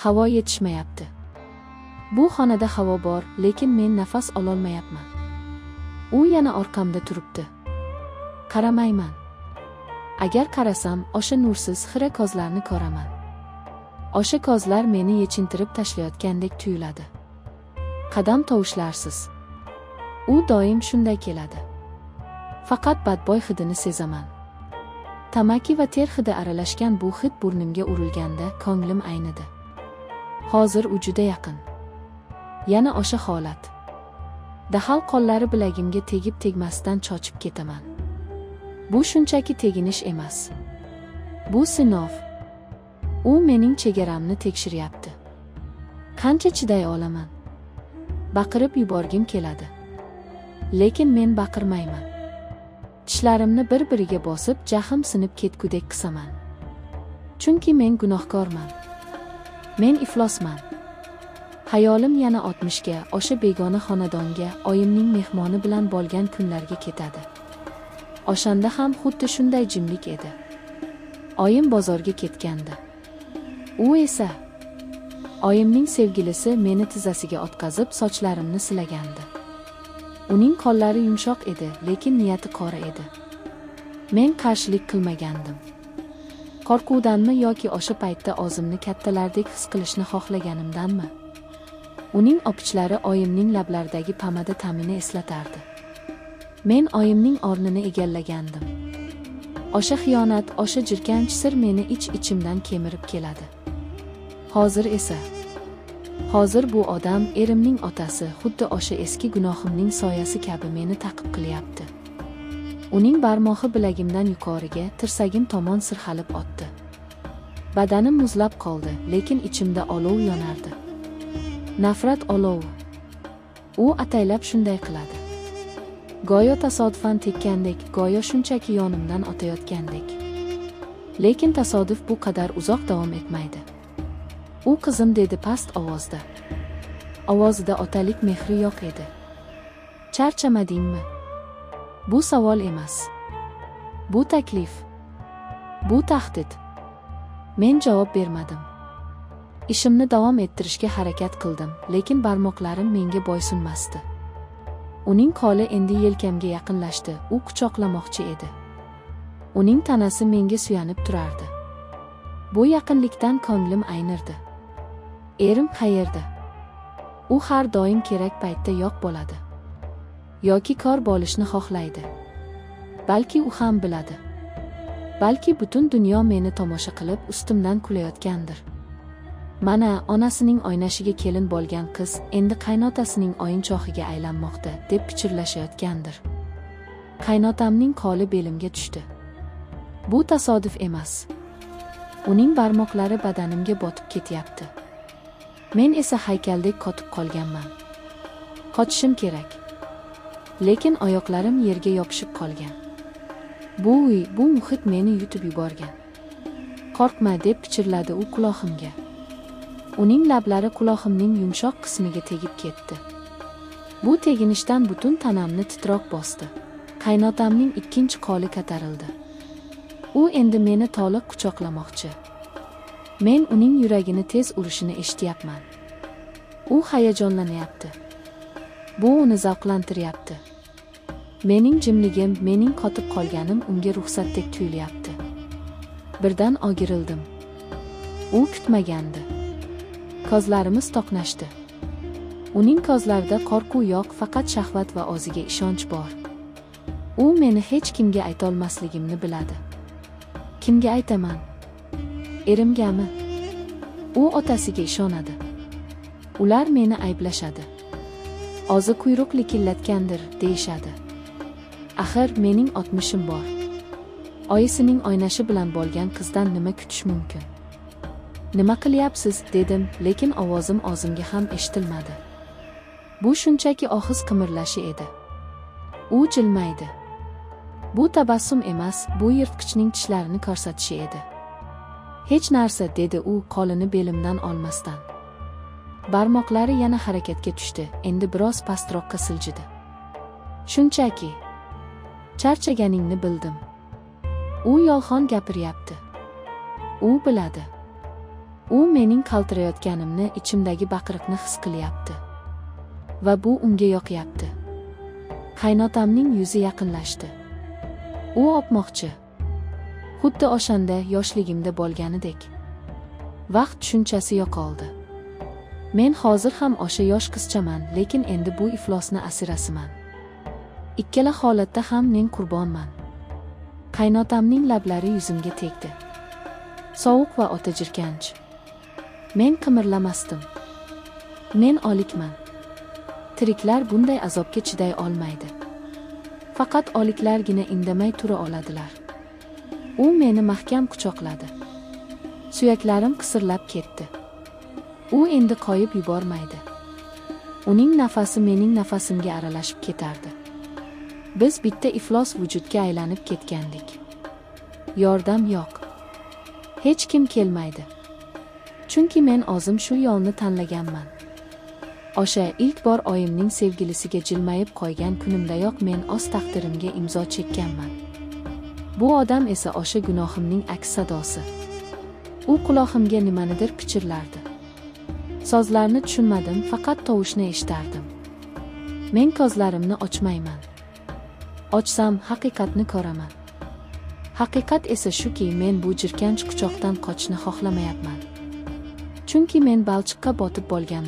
Havo yetishmayapti. Bu xonada havo bor, lekin men nafas ololmayapman. U yana orqamda turibdi. Qaramayman. Agar qarasam, o'sha nursiz xira ko'zlarni ko'raman. O'sha ko'zlar meni yechintirib tashlayotgandek tuyuladi. Qadam tovushlarsiz. U doim shunday keladi. Faqat badbo'y hidini sezaman. Tamaki va ter hidi aralashgan bu hid burnimga urilganda ko'nglim aynidi. Hozir u juda yaqin. Yana o'sha holat. Dahal qo'llari bilagimga tegib-tegmasdan chochib ketaman. Bu shunchaki teginish emas. Bu sinov. U mening chegaramni tekshiryapti. Qancha chiday olaman? Baqirib yuborgim keladi. Lekin men baqirmayman. Tishlarimni bir-biriga bosib, jahim sinib ketgudek qisaman. Chunki men gunohkorman. Men iflosman. Hayolim yana 60 ga, o'sha begona xonadonga, oyimning mehmoni bilan bo'lgan kunlarga ketadi. O'shanda ham xuddi shunday jimlik edi. Oyim bozorga ketgandi. U esa oyimning sevgilisi meni tizzasiga o'tkazib sochlarimni silagandi. Uning qo'llari yumshoq edi, lekin niyati qora edi. Men qarshilik qilmagandim. Qo'rquvdanmi yoki o'sha paytda o'zimni kattalardek his qilishni xohlaganimdanmi? Uning opichlari oyimning lablaridagi pomada ta'mini eslatardi. Men oyimning o'rnini egallagandim. O'sha xiyonat, o'sha jirkanch sir meni ich-ichimdan kemirib keladi. Hozir bu odam, erimning otasi, xuddi o'sha eski gunohimning soyasi kabi meni ta'qib qilyapti. Uning barmog'i bilagimdan yuqoriga, tirsagim tomon sirg'alib o'tdi. Badanim muzlab qoldi, lekin ichimda olov yonardi. Nafrat olovi. U ataylab shunday qiladi. Go'yo tasodifan tekkandek, go'yo shunchaki yonimdan o'tayotgandek. Lekin tasodif bu qadar uzoq davom etmaydi. U qizim dedi past ovozda. Ovozida otalik mehri yo'q edi. Charchamadingmi? Bu savol emas. Bu taklif. Bu tahdid. Men javob bermadim. Ishimni davom ettirishga harakat qildim, lekin barmoqlarim menga bo'ysunmasdi. Uning qo'li endi yelkamga yaqinlashdi, u quchoqlamoqchi edi. Uning tanasi menga suyanib turardi. Bu yaqinlikdan ko'nglim aynirdi. Erim qayerda? U har doim kerak paytda yo'q bo'ladi. Yoki kor bo'lishni xohlaydi. Balki u ham biladi. Balki butun dunyo meni tomosha qilib ustimdan kulayotgandir. Mana onasining oynashiga kelin bo'lgan qiz endi qaynotasining o'yinchoqiga aylanmoqda deb pichirlashayotgandir. Qaynotamning qo'li belimga tushdi. Bu tasodif emas. Uning barmoqlari badanimga botib ketyapti. Men esa haykaldek qotib qolganman. Qochishim kerak. Lekin oyoqlarim yerga yopishib qolgan. Bu uy, bu muhit meni yutib yuborgan. Qo'rqma deb pichirladi u quloqimga. Uning lablari quloqimning yumshoq qismiga tegib ketdi. Bu teginishdan butun tanamni titroq bosdi. Qaynotamning ikkinchi qo'li ko'tarildi. U endi meni to'liq quchoqlamoqchi. Men uning yuragini tez urishini eshityapman. U hayajonlanyapti. Bu uni zavqlantiryapti. Mening jimligim, mening qotib qolganim unga ruxsatdek tuyulyapti. Birdan o'girildim. U kutmagandi. Ko'zlarimiz to'qnashdi. Uning ko'zlarida qo'rquv yo'q, faqat shahvat va o'ziga ishonch bor. U meni hech kimga aytolmasligimni biladi. Kimga aytaman? Erimgami? U otasiga ishonadi. Ular meni ayblashadi. O'zi quyruq likillatgandir, deyishadi. Axir mening 60im bor. Oyisining oynashi bilan bo'lgan qizdan nima kutish mumkin? Nima qilyapsiz dedim, lekin ovozim o'zimga ham eshitilmadi. Bu shunchaki og'iz qimirlashi edi. U jilmaydi. Bu tabassum emas, bu yirtqichning tishlarini ko'rsatishi edi. Hech narsa dedi u qo'lini belimdan olmasdan. Barmoqlari yana harakatga tushdi, endi biroz pastroqqa siljidi. Shunchaki charchaganingni bildim. U yolg'on gapiryapti. U biladi. U mening qaltirayotganimni, ichimdagi baqiriqni his qilyapti. Va bu unga yoqyapti. Qaynotamning yuzi yaqinlashdi. U o'pmoqchi. Xuddi o'shanda yoshligimda bo'lganidek. Vaqt tushunchasi yo'qoldi. Men hozir ham o'sha yosh qizchaman, lekin endi bu iflosni asirasiman. Ikkala holatda ham men qurbonman. Qaynotamning lablari yuzimga tegdi. Sovuq va o'ta jirkanch. Men qimirlamasdim. Men o'likman. Tiriklar bunday azobga chiday olmaydi. Faqat o'liklargina indamay tura oladilar. U meni mahkam quchoqladi. Suyaklarim qisirlab ketdi. U endi qoyib yubormaydi. Uning nafasi mening nafasimga aralashib ketardi. Biz bitta iflos vujudga aylanib ketgandik. Yordam yo'q. Hech kim kelmaydi. Chunki men o'zim shu yo'lni tanlaganman. O'sha ilk bor oyimning sevgilisiga jilmayib qo'ygan kunimdayoq men o'z taqdirimga imzo chekkanman. Bu odam esa o'sha gunohimning aks sadosi. U quloqimga nimanidir pichirlardi. So'zlarni tushunmadim, faqat tovushni eshitardim. Men ko'zlarimni ochmayman. Ochsam haqiqatni ko'raman. Haqiqat esa shuki, men bu jirkanch quchoqdan qochishni xohlamayapman. Chunki men balchiqqa botib bo'lganman.